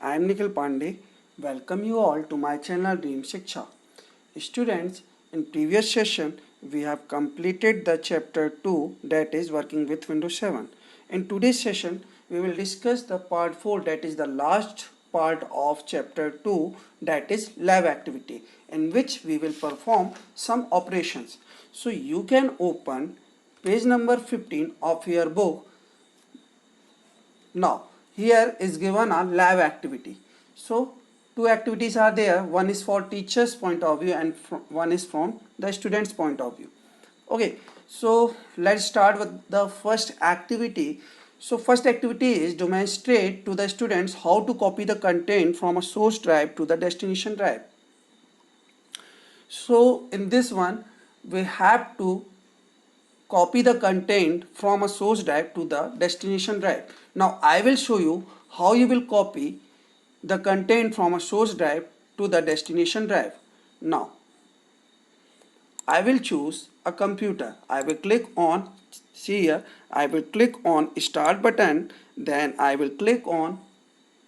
I am Nikhil Pandey. Welcome you all to my channel Dream Shiksha. Students, in previous session we have completed the chapter 2, that is working with Windows 7. In today's session we will discuss the part 4, that is the last part of chapter 2, that is lab activity, in which we will perform some operations. So you can open page number 15 of your book. Now, here is given a lab activity. So, two activities are there. One is for teacher's point of view and one is from the student's point of view. Okay, so let's start with the first activity. So, first activity is demonstrate to the students how to copy the content from a source drive to the destination drive. So, in this one, we have to copy the content from a source drive to the destination drive. Now I will show you how you will copy the content from a source drive to the destination drive. Now I will choose a computer. I will click on, see here, I will click on start button, then I will click on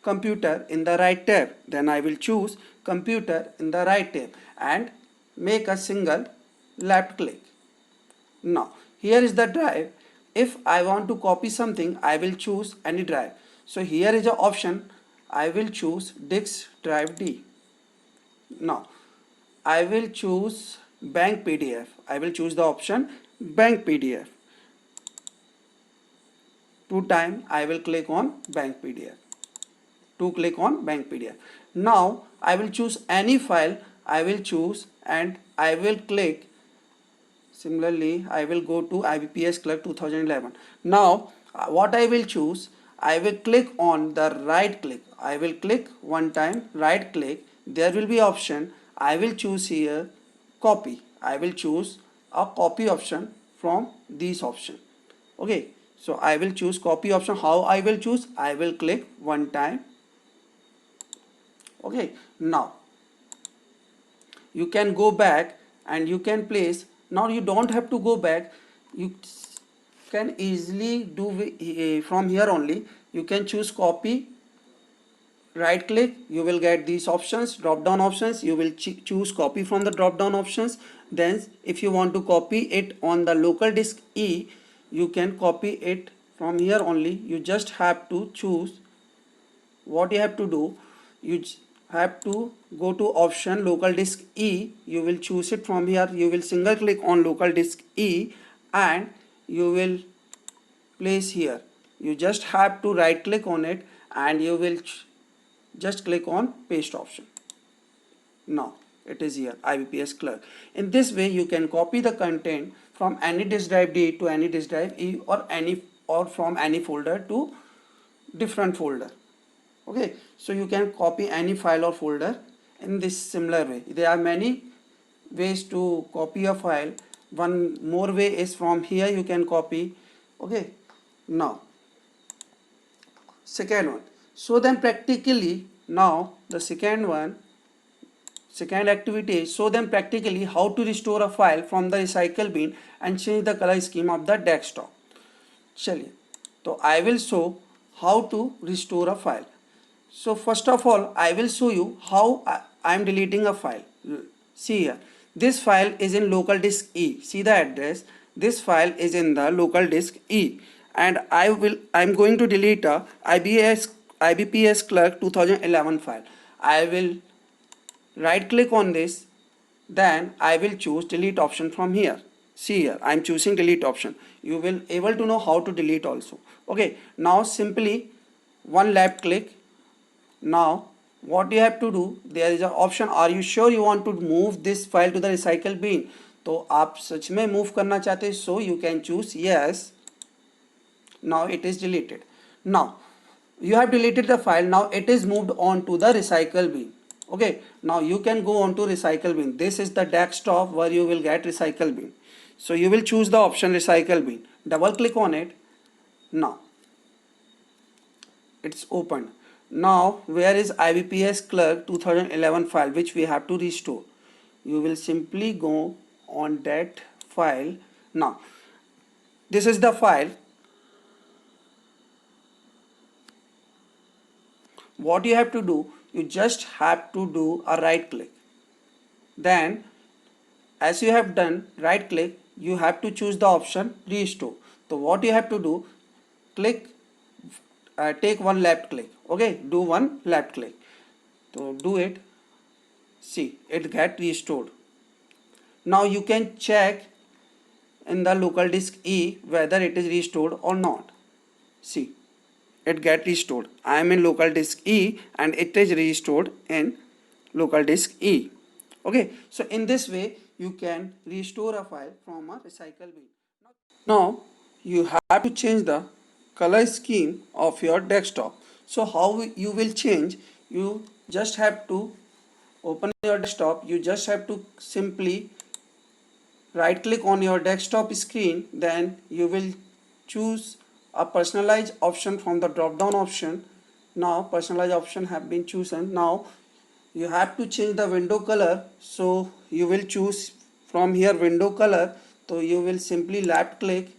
computer in the right tab, then I will choose computer in the right tab and make a single left click. Now here is the drive. If I want to copy something, I will choose any drive. So here is the option. I will choose disk drive D. Now I will choose bank PDF. I will choose the option bank PDF. Two time I will click on bank PDF. To click on bank PDF. Now I will choose any file. I will choose and I will click. Similarly, I will go to IBPS Clerk 2011. Now, what I will choose, I will click on the right click. I will click one time, right click. There will be option. I will choose here copy. I will choose a copy option from this option. Okay, so I will choose copy option. How I will choose? I will click one time. Okay, now you can go back and you can place. Now you don't have to go back, you can easily do from here only. You can choose copy, right click, you will get these options, drop down options. You will choose copy from the drop down options. Then if you want to copy it on the local disk E, you can copy it from here only. You just have to choose. What you have to do, you have to go to option local disk E. You will choose it from here. You will single click on local disk E and you will place here. You just have to right click on it and you will just click on paste option. Now it is here, IBPS Clerk. In this way you can copy the content from any disk drive D to any disk drive E, or from any folder to different folder. Okay, so you can copy any file or folder in this similar way. There are many ways to copy a file. One more way is from here you can copy. Okay, now second one. So then practically, now the second activity is, so then practically how to restore a file from the recycle bin and change the color scheme of the desktop. चलिए, तो I will show how to restore a file. So first of all, I will show you how I am deleting a file. See here, this file is in local disk E. See the address. This file is in the local disk E, and I am going to delete a IBPS Clerk 2011 file. I will right click on this, then I will choose delete option from here. See here, I am choosing delete option. You will able to know how to delete also. Okay, now simply one left click. Now what you have to do, there is an option, are you sure you want to move this file to the recycle bin? तो आप सच में move करना चाहते हैं, so you can choose yes. Now it is deleted. Now you have deleted the file. Now it is moved on to the recycle bin. Okay, now you can go on to recycle bin. This is the desktop where you will get recycle bin. So you will choose the option recycle bin. Double click on it. Now it's opened. Now where is IBPS Clerk 2011 file which we have to restore? You will simply go on that file. Now this is the file. what you have to do, you just have to do a right click. Then as you have done right click, you have to choose the option restore. So what you have to do, click, take one left click. Okay, do one left click. So do it. See, it get restored. Now you can check in the local disk E whether it is restored or not. See, it get restored. I am in local disk E and it is restored in local disk E. Okay, so in this way you can restore a file from a recycle bin. Now you have to change the color scheme of your desktop. So how you will change? You just have to open your desktop. You just have to simply right click on your desktop screen, then you will choose a personalize option from the drop down option. Now personalize option have been chosen. Now you have to change the window color, so you will choose from here window color. So you will simply left click,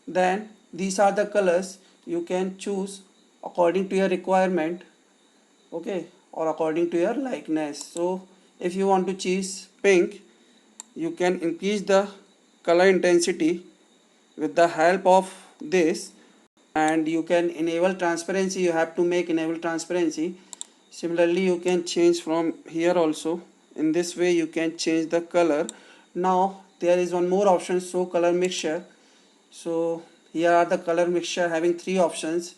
then these are the colors you can choose according to your requirement, okay, or according to your likeness. So if you want to choose pink, you can increase the color intensity with the help of this, and you can enable transparency. You have to make enable transparency. Similarly you can change from here also. In this way you can change the color. Now there is one more option, show color mixture. So here are the color mixture having three options,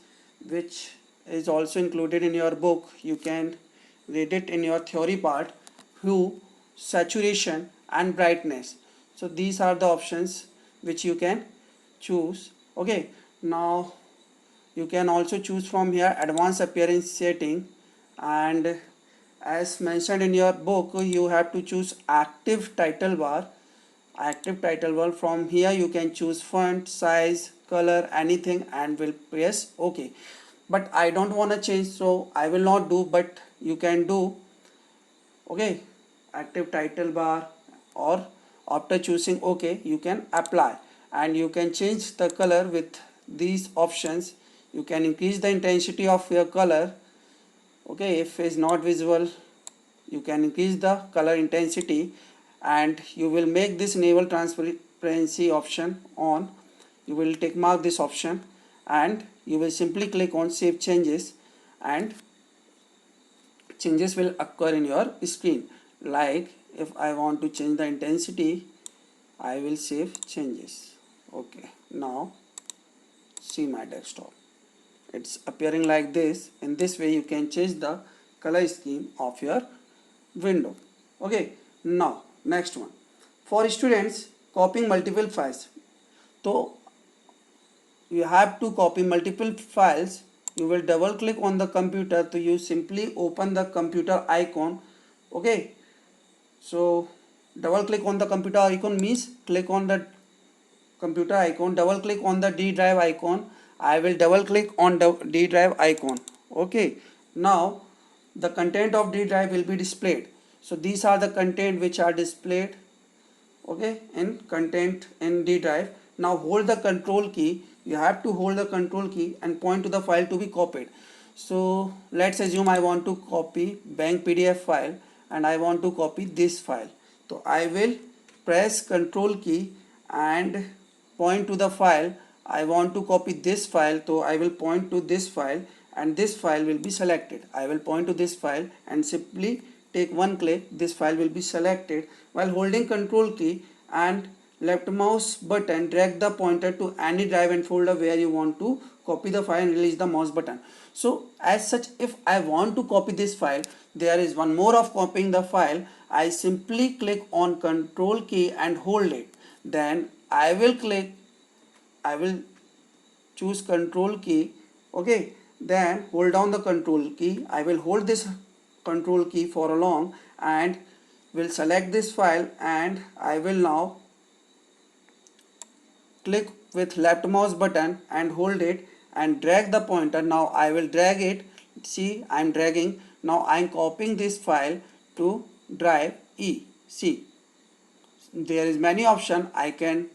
which is also included in your book. You can read it in your theory part. Hue, saturation and brightness. So these are the options which you can choose. Okay, now you can also choose from here advanced appearance setting, and as mentioned in your book you have to choose active title bar. From here you can choose font size, color, anything, and will press OK. But I don't want to change, so I will not do, but you can do. Okay, active title bar, or after choosing OK you can apply, and you can change the color with these options. You can increase the intensity of your color. Okay, if it's not visible you can increase the color intensity, and you will make this enable transparency option on. You will tick mark this option and you will simply click on save changes, and changes will occur in your screen. Like if I want to change the intensity, I will save changes. Okay, now see my desktop, it's appearing like this. In this way you can change the color scheme of your window. Okay, now next one, for students copying multiple files. So you have to copy multiple files. You will double click on the computer, so you simply open the computer icon. Okay, so double click on the computer icon means click on the computer icon, double click on the D drive icon. I will double click on the D drive icon. Okay, now the content of D drive will be displayed. So these are the content which are displayed, okay, in content in D drive. Now hold the control key. You have to hold the control key and point to the file to be copied. So let's assume I want to copy bank PDF file and I want to copy this file. So I will press control key and point to the file. I want to copy this file, so I will point to this file and this file will be selected. I will point to this file and simply take one click, this file will be selected. While holding control key and left mouse button, drag the pointer to any drive and folder where you want to copy the file and release the mouse button. So as such, if I want to copy this file, there is one more of copying the file. I simply click on control key and hold it. Then I will choose control key. Okay, then hold down the control key. I will hold this control key for a long and will select this file, and I will now click with left mouse button and hold it and drag the pointer. Now I will drag it. See, I am dragging. Now I am copying this file to drive E. See, there is many option. I can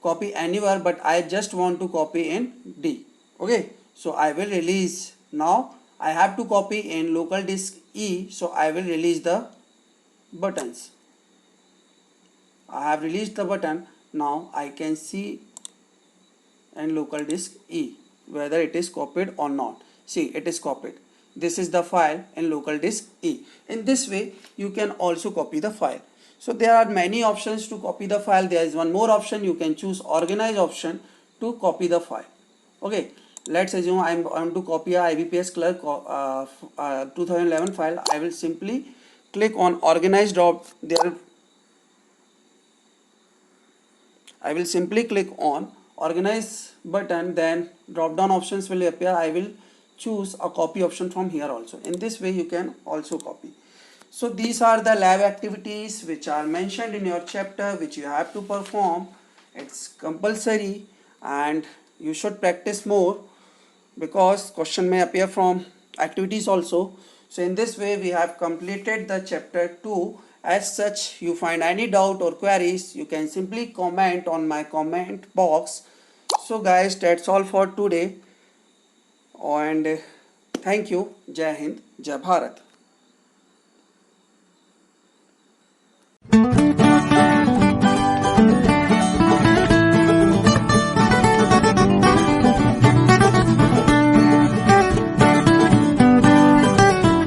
copy anywhere, but I just want to copy in D. Okay, so I will release. Now I have to copy in local disk E, so I will release the buttons. I have released the button. Now I can see in local disk E whether it is copied or not. See, it is copied. This is the file in local disk E. In this way you can also copy the file. So there are many options to copy the file. There is one more option, you can choose organize option to copy the file. Okay, let's assume I want to copy a IBPS clerk 2011 file. I will simply click on organize drop there. I will simply click on organize button, then drop down options will appear. I will choose a copy option from here also. In this way you can also copy. So these are the lab activities which are mentioned in your chapter, which you have to perform. It's compulsory and you should practice more, because question may appear from activities also. So in this way we have completed the chapter 2. As such, you find any doubt or queries, you can simply comment on my comment box. So guys, that's all for today, and thank you. Jai Hind, Jai Bharat.